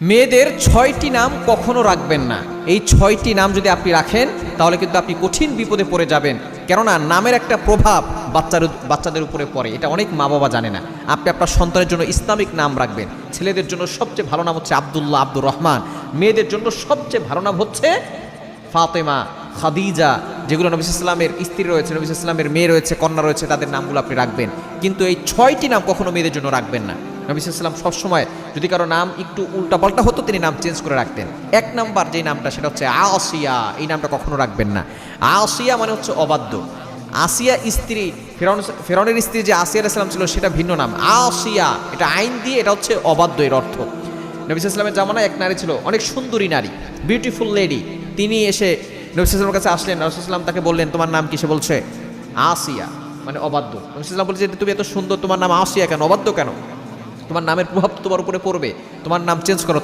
মেয়েদের ৬টি নাম কখনো রাখবেন না। এই ৬টি নাম যদি আপনি রাখেন তাহলে কিন্তু আপনি কঠিন বিপদে পড়ে যাবেন, কেননা নামের একটা প্রভাব বাচ্চাদের উপরে পড়ে। এটা অনেক মা বাবা জানে না। আপনি আপনার সন্তানের জন্য ইসলামিক নাম রাখবেন। ছেলেদের জন্য সবচেয়ে ভালো নাম হচ্ছে আব্দুল্লাহ, আব্দুর রহমান। মেয়েদের জন্য সবচেয়ে ভালো নাম হচ্ছে ফাতেমা, খাদিজা, যেগুলো নবী সাল্লাল্লাহু আলাইহি ওয়াসাল্লামের স্ত্রী রয়েছে, নবী সাল্লাল্লাহু আলাইহি ওয়াসাল্লামের মেয়ে রয়েছে, কন্যা রয়েছে, তাদের নামগুলো আপনি রাখবেন। কিন্তু এই ৬টি নাম কখনো মেয়েদের জন্য রাখবেন না। নবী সাল্লাল্লাহু আলাইহি ওয়াসাল্লাম সবসময় যদি কারো নাম একটু উল্টাপাল্টা হতো তিনি নাম চেঞ্জ করে রাখতেন। এক নাম্বার যে নামটা সেটা হচ্ছে আসিয়া। এই নামটা কখনো রাখবেন না। আসিয়া মানে হচ্ছে অবাধ্য। আসিয়া স্ত্রী, ফেরাউনের স্ত্রী যে আসিয়া আলাইহিস সালাম ছিল সেটা ভিন্ন নাম। আসিয়া এটা আইন দিয়ে, এটা হচ্ছে অবাধ্য এর অর্থ। নবী সাল্লাল্লাহু আলাইহি ওয়াসাল্লামের জামানায় এক নারী ছিল, অনেক সুন্দরী নারী, বিউটিফুল লেডি। তিনি এসে নবী সাল্লাল্লাহু আলাইহি ওয়াসাল্লামের কাছে আসলেন। রাসূল সাল্লাল্লাহু আলাইহি ওয়াসাল্লাম তাকে বললেন, তোমার নাম কি? সে বলছে আসিয়া, মানে অবাধ্য। নবী সাল্লাল্লাহু আলাইহি ওয়াসাল্লাম বলছে, তুমি এত সুন্দর, তোমার নাম আসিয়া কেন, অবাধ্য কেন? তোমার নামের প্রভাব তোমার উপরে পড়বে, তোমার নাম চেঞ্জ করো।